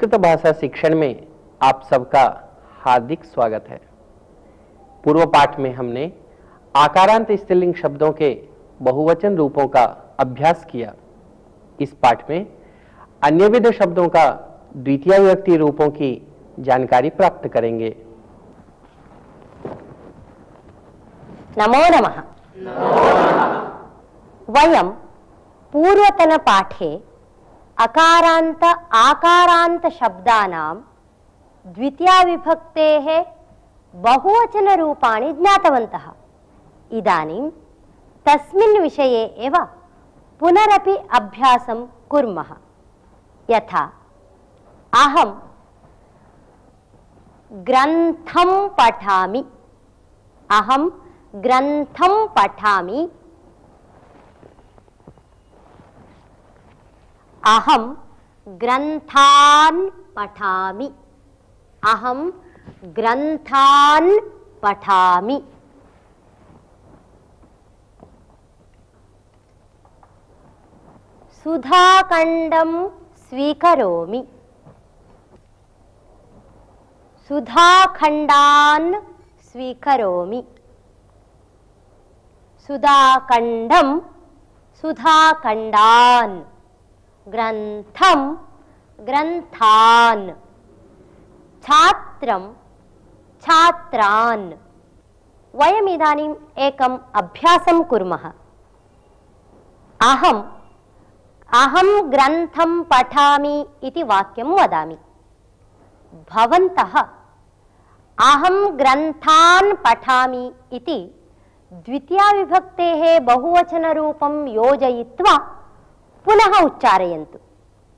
संस्कृत भाषा शिक्षण में आप सबका हार्दिक स्वागत है। पूर्व पाठ में हमने आकारांत स्त्रीलिंग शब्दों के बहुवचन रूपों का अभ्यास किया। इस पाठ में अन्यविध शब्दों का द्वितीय विभक्ति रूपों की जानकारी प्राप्त करेंगे। नमो नमः। वयं पूर्वतन पाठे अकारांत आकारांत शब्दानां द्वितीया विभक्तेः बहुवचन रूपाणि ज्ञातवन्तः। इदानीं तस्मिन् विषये एव पुनरपि अभ्यासं कुर्मः। यथा अहं ग्रन्थं पठामि, अहं ग्रन्थं पठामि, अहं ग्रन्थान् पठामि, अहं ग्रन्थान् पठामि। सुधाखण्डं स्वीकरोमि, सुधाखण्डान् स्वीकरोमि, सुधाखण्डं सुधाखण्डान्, ग्रन्थं ग्रन्थान्, छात्रं छात्रान्। वयमिदानीम् एकम् अभ्यासं कुर्मः। अहं ग्रन्थं पठामि इति वाक्यं वदामि। भवन्तः अहं ग्रन्थान् पठामि इति द्वितीया विभक्तेः बहुवचनरूपं योजयित्वा पुनः उच्चारयन्तु।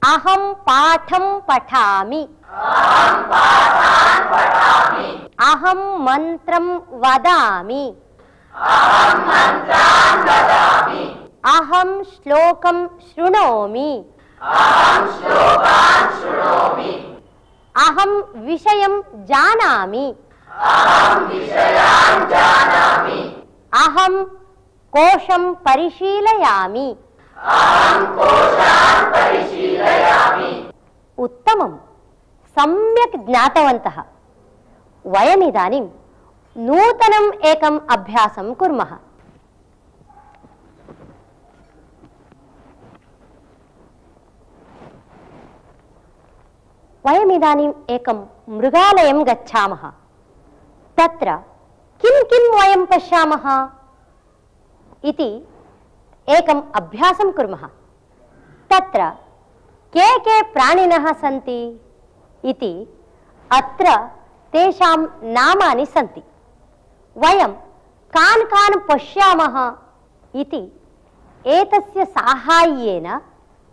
अहं पाठं पठामि, अहं मन्त्रं वदामि, अहं श्लोकं शृणोमि, अहं विषयं जानामि, अहं कोशं परिशीलयामि। उत्तमं, सम्यक् ज्ञातवन्तः। वयमिदानीं नूतनम् एकम् अभ्यासं कुर्मः। वयमिदानीम् एकं मृगालयं गच्छामः। तत्र किं किं वयं पश्यामः इति एकम् अभ्यासं कुर्मः। तत्र के प्राणिनः सन्ति इति अत्र तेषां नामानि सन्ति। वयं कान् कान् पश्यामः इति एतस्य साहाय्येन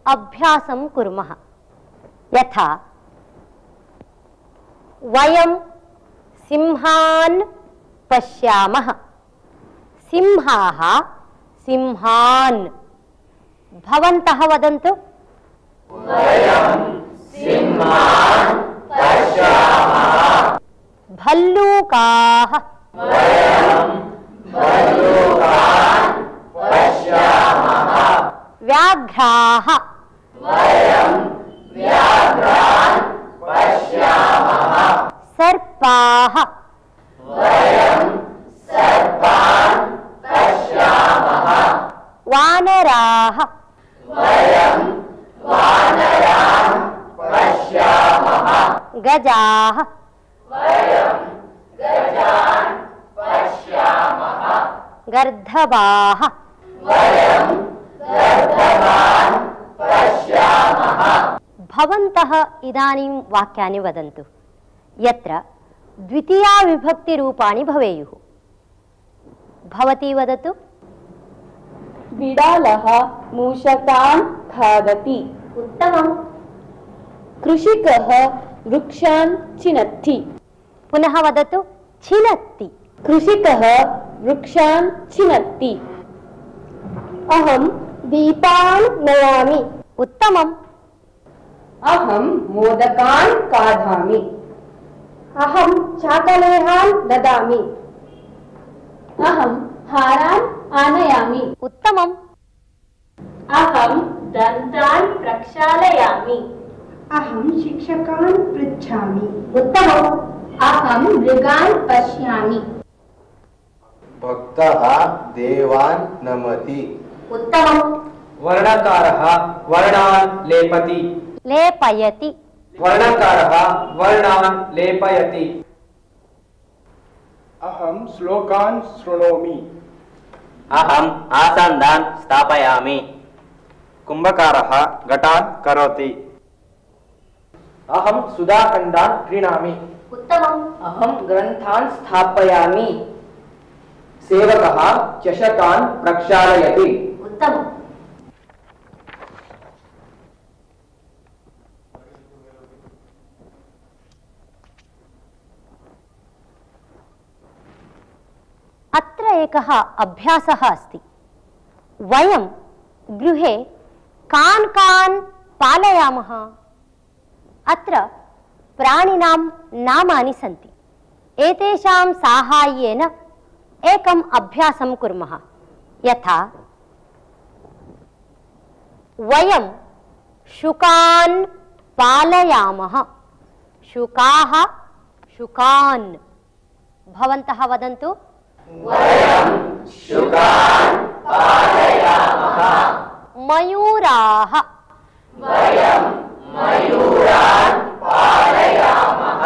अभ्यासं कुर्मः। यथा वयं सिंहान् पश्यामः, सिंहाः सिंहान्। भवन्तः वदन्तु। वयं सिंहान् पश्यामः। भल्लूकाः, वयं भल्लूकान् पश्यामः। व्याघ्राः, वयं व्याघ्रान् पश्यामः। सर्पाः, वयं सर्पान् पश्यामः। वानराः, वयं वानरान् पश्यामः। गजाः, वयं गजान् पश्यामः। गर्दभाः, वयं गर्दभान् पश्यामः। भवन्तः इदानीं वाक्यानि वदन्तु यत्र द्वितीया विभक्तिरूपाणि भवेयुः। भवती वदतु। बिडालः मूषकान् खादति। उत्तमम्। कृषिकः वृक्षान् छिनत्ति। पुनः वदतु। छिनत्ति। कृषिकः वृक्षान् छिनत्ति। अहं दीपान् नयामि। उत्तमम्। अहं मोदकान् खादामि। अहं चाकलेहान् ददामि। अहं हारान् आनयामि। उत्तमम्। अहं दन्तान् प्रक्षालयामि। अहं शिक्षकान् पृच्छामि। उत्तमम्। अहं मृगान् पश्यामि। भक्तः देवान् नमति। उत्तमम्। वर्णकारः वर्णान् लेपति। लेपयति। वर्णकारः वर्णान् लेपयति। अहं श्लोकान् शृणोमि। अहम् आसन्दान् स्थापयामि। कुम्भकारः घटान् करोति। अहं सुधाखण्डान् क्रीणामि। उत्तमम्। अहं ग्रन्थान् स्थापयामि। सेवकः चषकान् प्रक्षालयति। उत्तमम्। अत्र एकः अभ्यासः अस्ति। वयं गृहे कान् कान् पालयामः? अत्र प्राणिनां नामानि सन्ति। एतेषां साहाय्येन एकम् अभ्यासं कुर्मः। यथा वयं शुकान् पालयामः। शुकाः शुकान्। भवन्तः वदन्तु। वयं शुकान् पालयामः। मयूराः। वयं मयूरान् पालयामः।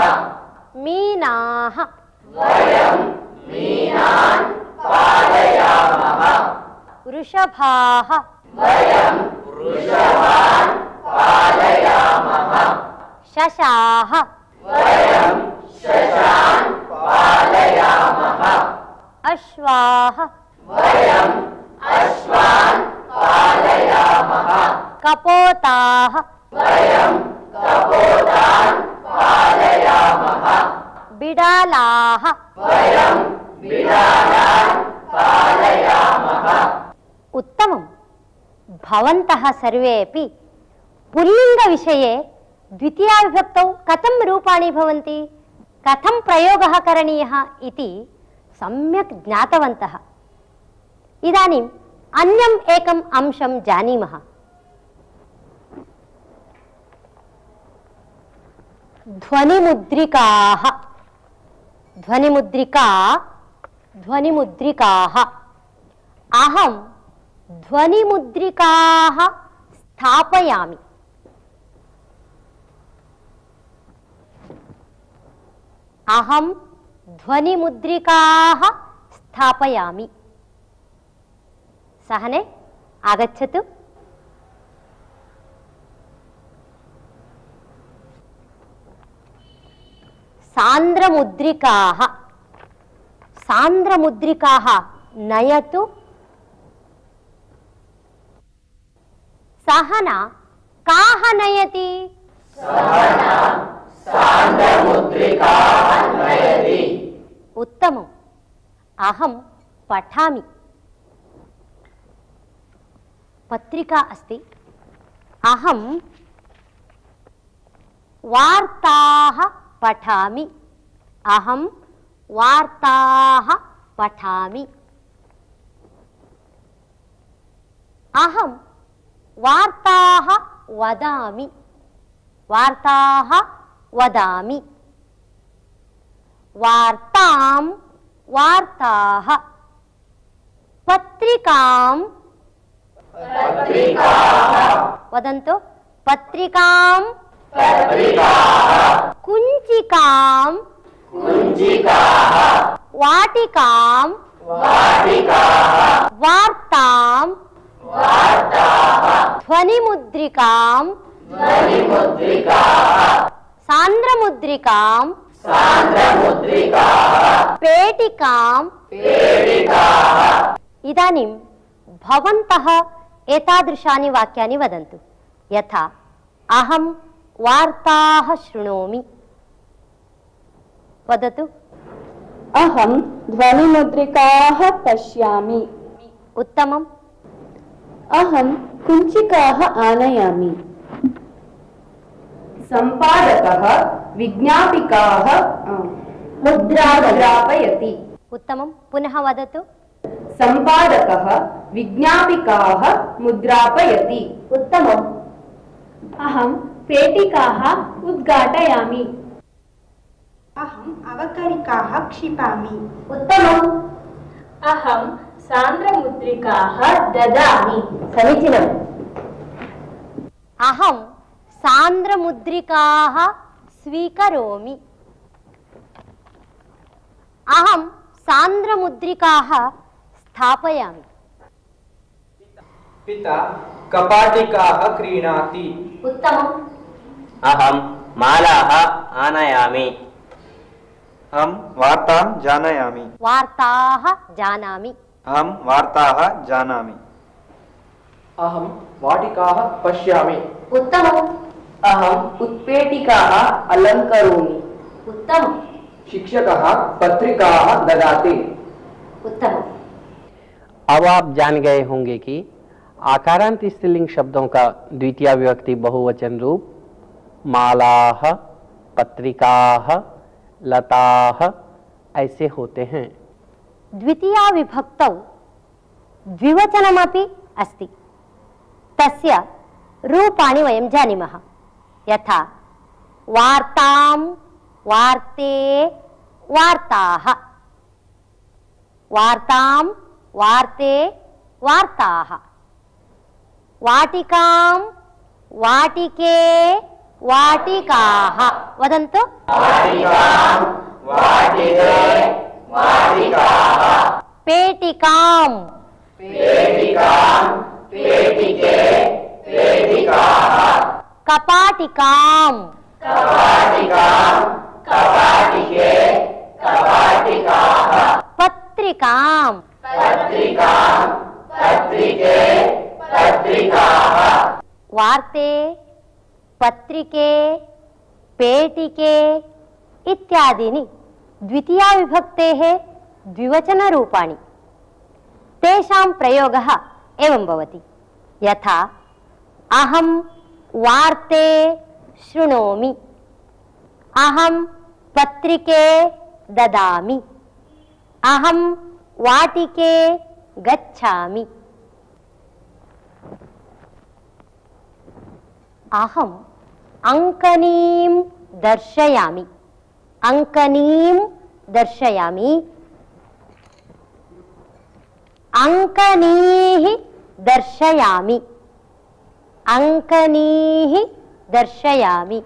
मीनाः। वयं मीनान् पालयामः। वृषभाः। वयं वृषभान् पालयामः। शशाः। वयं शशान् पालयामः। अश्वाः। वयं अश्वान् पालयामः। कपोताः। वयं कपोतान् पालयामः। बिडालाः। वयं बिडालान् पालयामः। उत्तमम्। भवन्तः सर्वेपि पुल्लिङ्गविषये द्वितीयाविभक्तौ कथं रूपाणि भवन्ति, कथं प्रयोगः करणीयः इति सम्यक् ज्ञातवन्तः। इदानीम् अन्यम् एकम् अंशं जानीमः। ध्वनिमुद्रिकाः। ध्वनिमुद्रिका ध्वनिमुद्रिकाः। अहं ध्वनिमुद्रिकाः स्थापयामि। अहं ध्वनिमुद्रिकाः स्थापयामि। सहने आगच्छतु। सान्द्रमुद्रिकाः। सान्द्रमुद्रिकाः नयतु। सहना काः नयति? सहना सान्द्रमुद्रिकाः नयति। उत्तमम्। अहं पठामि। पत्रिका अस्ति। अहं वार्ताः पठामि। अहं वार्ताः पठामि। अहं वार्ताः वदामि। वार्ताः वदामि। वार्तां वार्ताः। पत्रिकां पत्रिकाः। वदन्तु। पत्रिकां पत्रिकाः। कुञ्चिकां कुञ्चिकाः। वाटिकां वाटिकाः। वार्तां वार्ताः। ध्वनिमुद्रिकां ध्वनिमुद्रिकाः। सान्द्रमुद्रिकां सान्द्रमुद्रिकाः। पेटिकां पेटिकाः। इदानीं भवन्तः एतादृशानि वाक्यानि वदन्तु। यथा अहं वार्ताः शृणोमि। वदतु। अहं ध्वनिमुद्रिकाः पश्यामि। उत्तमम्। अहं कुञ्चिकाः आनयामि। सम्पादकः विज्ञापिकाः मुद्रापयति। उत्तमं। पुनः वदतु। सम्पादकः विज्ञापिकाः मुद्रापयति। उत्तमम्। अहं पेटिकाः उद्घाटयामि। अहम् अवकरिकाः क्षिपामि। उत्तमम्। अहं सान्द्रमुद्रिकाः ददामि। समीचीनम्। अहं सान्द्रमुद्रिकाः स्वीकरोमि। अहं सान्द्रमुद्रिकाः स्थापयामि। पिता कपाटिकाः क्रीणाति। उत्तमम्। अहं मालाः आनयामि। अहं वार्तां जानामि। वार्ताः जानामि। अहं वार्ताः जानामि। अहं वाटिकाः पश्यामि। उत्तमम्। अहम् उत्पेटिकाः अलङ्करोमि। उत्तमम्। शिक्षकः पत्रिकाः ददाति। उत्तमम्। अब आप जान गए होंगे कि आकारांत स्त्रीलिंग शब्दों का द्वितीय विभक्ति बहुवचन रूप मालाः, पत्रिकाः, लताः ऐसे होते हैं। द्वितीया विभक्तौ द्विवचनमपि अस्ति। तस्य रूपाणि वयं जानीमः। यथा वार्तां, वार्ते, वार्ताः। वार्तां, वार्ते, वार्ताः। वाटिकां, वाटिके, वाटिकाः। वदन्तु। वाटिकां, वाटिके, वाटिकाः। पेटिकां, पेटिकां, पेटिके, पेटिकाः। कपाटिकां, कपाटिकां, कपाटिके, कपाटिकाः। पत्रिकां, पत्रिकां, पत्रिके, पत्रिकाः। वार्ते, पत्रिके, पेटिके इत्यादीनि द्वितीया विभक्तेः द्विवचनरूपाणि। तेषां प्रयोगः एवं भवति। यथा अहं वार्ते शृणोमि। अहं पत्रिके ददामि। अहं वाटिके गच्छामि। अहम् अंकनीं दर्शयामि। अंकनीं दर्शयामि। अंकनीः दर्शयामि। अंकनीः दर्शयामि।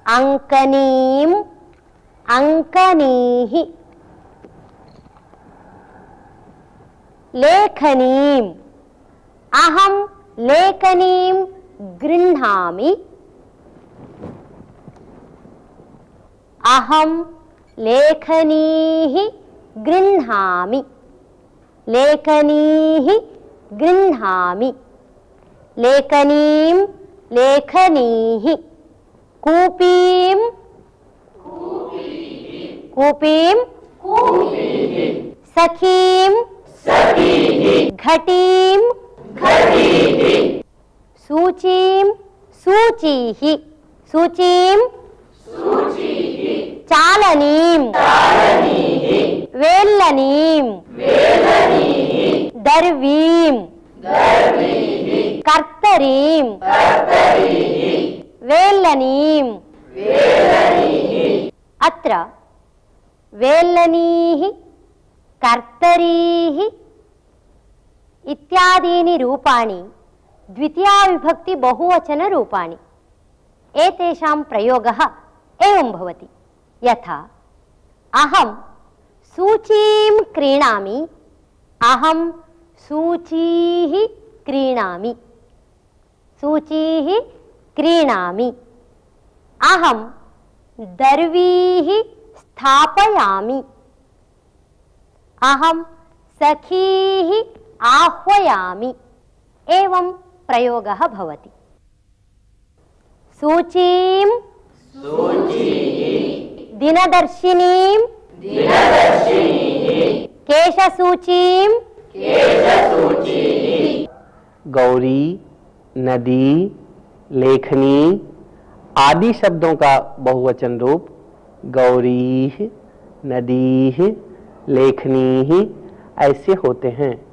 अंकनीं, अंकनीः। लेखनीम्। अहं लेखनीं गृह्णामि। अहं लेखनीः गृह्णामि। लेखनीः गृह्णामि। लेखनीं, लेखनीः। कूपीं, कूपीं। सखीं, घटीं, सूचीं, सूचीः। सूचीं, चालनीं, वेल्लनीं, दर्वीं, कर्तरीं, वेल्लनीं। अत्र वेल्लनीः, कर्तरीः इत्यादीनि रूपाणि द्वितीया विभक्ति बहुवचन रूपाणि। एतेषां प्रयोगः एवं भवति। यथा अहं सूचीं क्रीणामि। अहं सूचीः क्रीणामि। सूचीः क्रीणामि। अहं दर्वीः स्थापयामि। अहं सखीः आह्वयामि। एवं प्रयोगः भवति। सूचीं, दिनदर्शिनीं, केशसूचीं, गौरी, नदी, लेखनी आदि शब्दों का बहुवचन रूप गौरीः, नदीः, लेखनीः ऐसे होते हैं।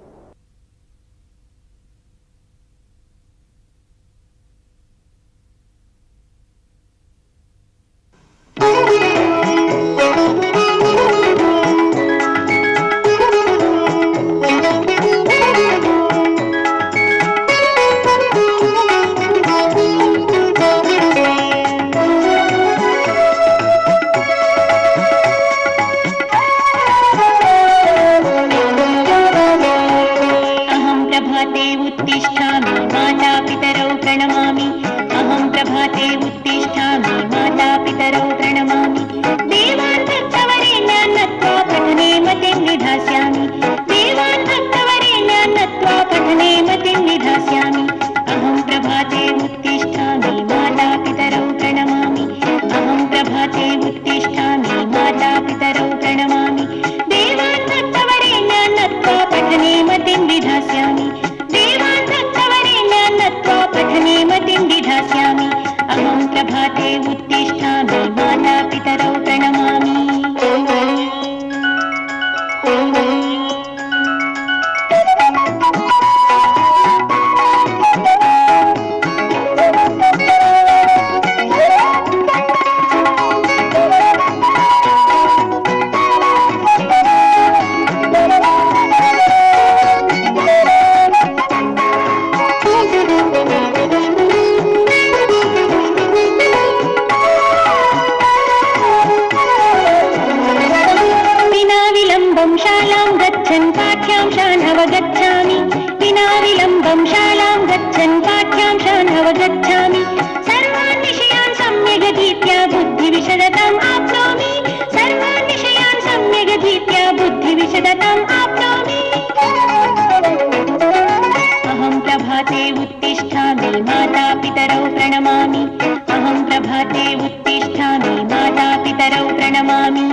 माता पितरौ प्रणमामि अहं प्रभाते उत्तिष्ठामि माता पितरौ प्रणमामि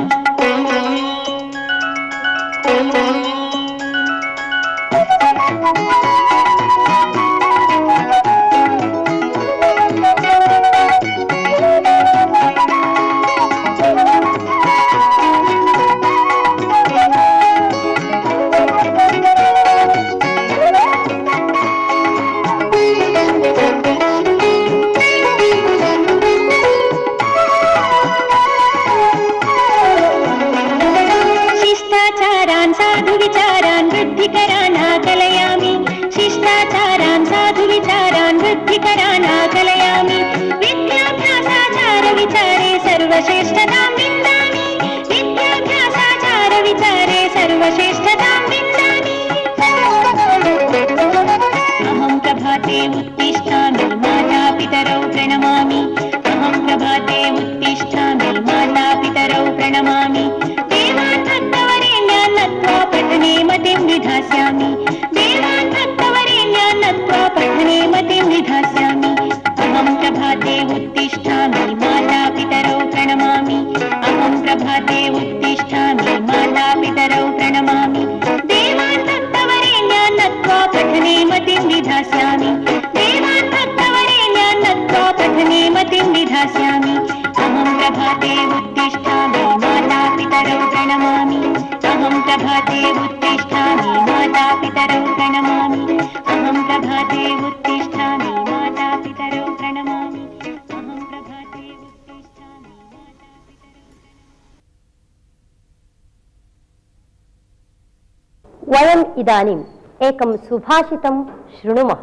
वयम् इदानीम् एकं सुभाषितं शृणुमः।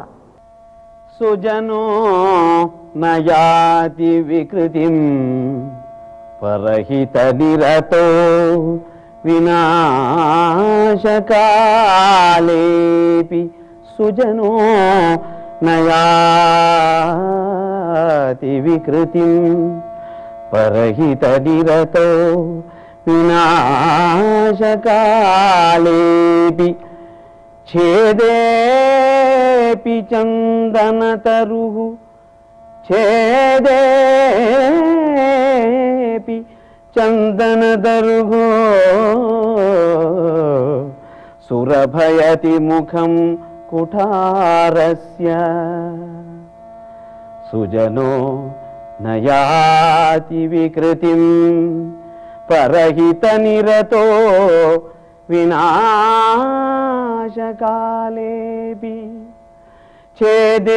सुजनो न याति विकृतिं परहितनिरतो विनाशकालेऽपि सुजनो न याति विकृतिं परहितनिरतो विनाशकालेऽपि छेदेऽपि चन्दनतरुः छेदेऽपि चन्दनतरुः सुरभयति मुखं कुठारस्य सुजनो न याति विकृतिं परहितनिरतो विनाशकालेऽपि छेदेऽपि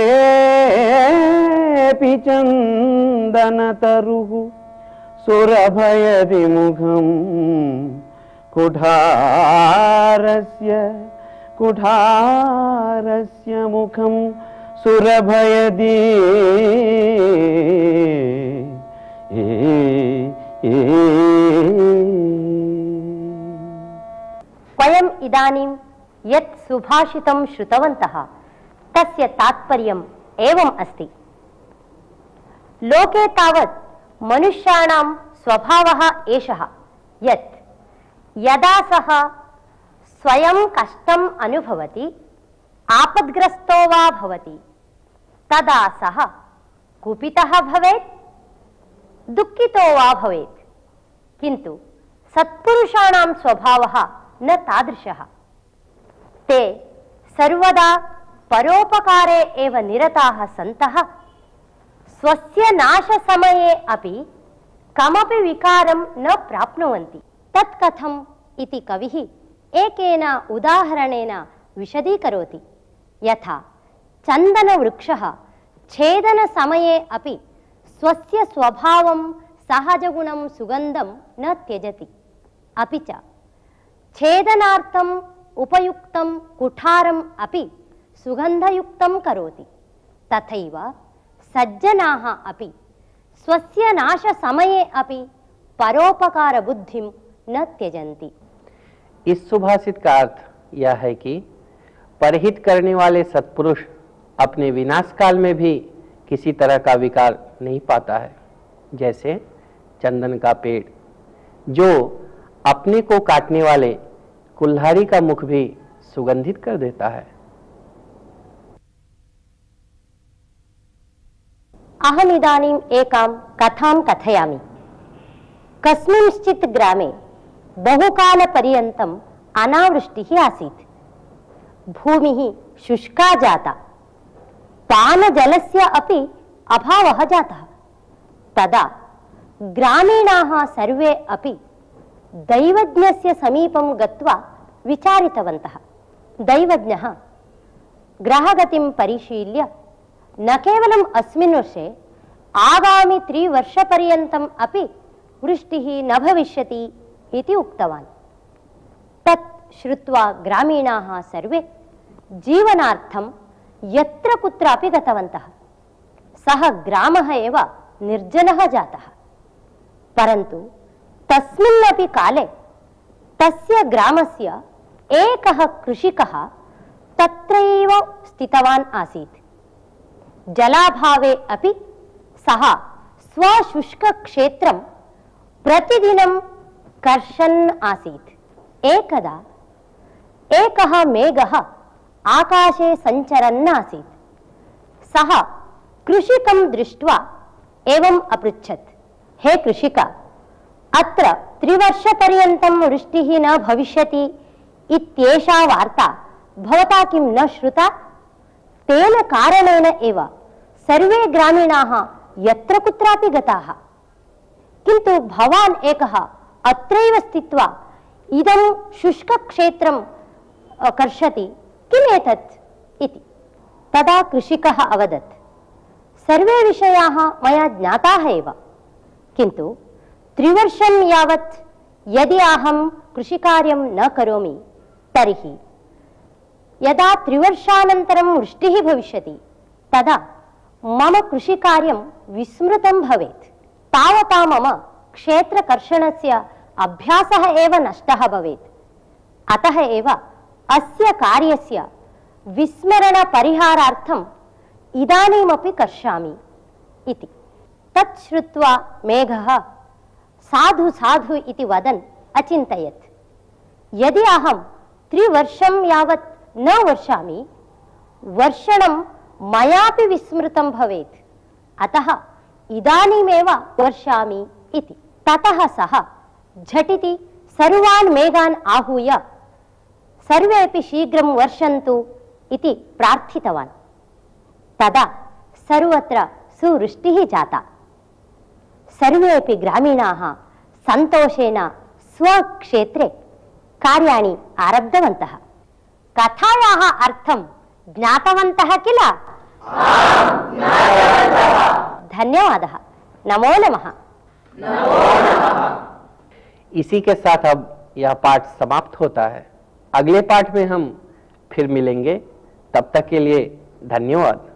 चन्दनतरुः सुरभयति मुखं कुठारस्य मुखं सुरभयति वयम् इदानीं यत् सुभाषितं श्रुतवन्तः तस्य तात्पर्यम् एवम् अस्ति। लोके तावत् मनुष्याणां स्वभावः एषः यत् यदा सः स्वयं कष्टम् अनुभवति आपद्ग्रस्तो वा भवति तदा सः कुपितः भवेत् दुःखितो वा भवेत्, किन्तु सत्पुरुषाणां स्वभावः न तादृशः। ते सर्वदा परोपकारे एव निरताः सन्तः स्वस्य नाशसमये अपि कमपि विकारं न प्राप्नुवन्ति। तत् कथम् इति कविः एकेन उदाहरणेन विशदीकरोति। यथा चन्दनवृक्षः छेदनसमये अपि स्वस्य स्वभावं सहजगुणं सुगन्धं न त्यजति, अपि च छेदनार्थम् उपयुक्तं कुठारम् अपि सुगन्धयुक्तं करोति। तथैव सज्जनाः अपि स्वस्य नाशसमये अपि परोपकार बुद्धिं न त्यजन्ति। इस सुभाषित का अर्थ यह है कि परहित करने वाले सत्पुरुष अपने विनाश काल में भी किसी तरह का विकार नहीं पाता है। जैसे चंदन का पेड़ जो अपने को काटने वाले कुल्हाड़ी का मुख भी सुगंधित कर देता है। अहमिदानीम् एकां कथां कथयामि। कस्मिंश्चित् ग्रामे बहुकालपर्यन्तम् अनावृष्टिः आसीत्। भूमिः शुष्का जाता, पानजलस्य अपि अभावः जातः। तदा ग्रामीणाः सर्वे अपि दैवज्ञस्य समीपं गत्वा विचारितवन्तः। दैवज्ञः ग्रहगतिं परिशील्य न केवलम् अस्मिन् वर्षे आगामि 3 वर्षपर्यन्तम् अपि वृष्टिः न भविष्यति इति उक्तवान्। तत् श्रुत्वा ग्रामीणाः सर्वे जीवनार्थं यत्र कुत्रापि गतवन्तः। सः ग्रामः एव निर्जनः जातः। परन्तु तस्मिन्नपि काले तस्य ग्रामस्य एकः कृषिकः तत्रैव स्थितवान् आसीत्। जलाभावे अपि सः स्वशुष्कक्षेत्रं प्रतिदिनं कर्षन् आसीत्। एकदा एकः मेघः आकाशे सञ्चरन् आसीत्। सः कृषिकं दृष्ट्वा एवम् अपृच्छत्, हे कृषिक, अत्र 3 वर्षपर्यन्तं वृष्टिः न भविष्यति इत्येषा वार्ता भवता किं न श्रुता? तेन कारणेन एव सर्वे ग्रामीणाः यत्र कुत्रापि गताः, किन्तु भवान् एकः अत्रैव स्थित्वा इदं शुष्कक्षेत्रं कर्षति, किमेतत् इति। तदा कृषिकः अवदत्, सर्वे विषयाः मया ज्ञाताः एव, किन्तु 3 वर्षं यावत् यदि अहं कृषिकार्यं न करोमि तर्हि यदा 3 वर्षानन्तरं वृष्टिः भविष्यति तदा मम कृषिकार्यं विस्मृतं भवेत्। तावता मम क्षेत्रकर्षणस्य अभ्यासः एव नष्टः भवेत्। अतः एव अस्य कार्यस्य विस्मरणपरिहारार्थम् इदानीमपि कर्षामि इति। तत् श्रुत्वा मेघः साधु साधु इति वदन् अचिन्तयत्, यदि अहं 3 वर्षं यावत् न वर्षामि, वर्षणं मयापि विस्मृतं भवेत्। अतः इदानीमेव वर्षामि इति। ततः सः झटिति सर्वान् मेघान् आहूय सर्वेपि शीघ्रं वर्षन्तु इति प्रार्थितवान्। तदा सर्वत्र सुवृष्टिः जाता। सर्वेपि ग्रामीणाः सन्तोषेण स्वक्षेत्रे कार्याणि आरब्धवन्तः। कथायाः अर्थं ज्ञातवन्तः किल? धन्यवादः। नमो नमः। इसी के साथ अब यह पाठ समाप्त होता है। अगले पाठ में हम फिर मिलेंगे। तब तक के लिए धन्यवाद।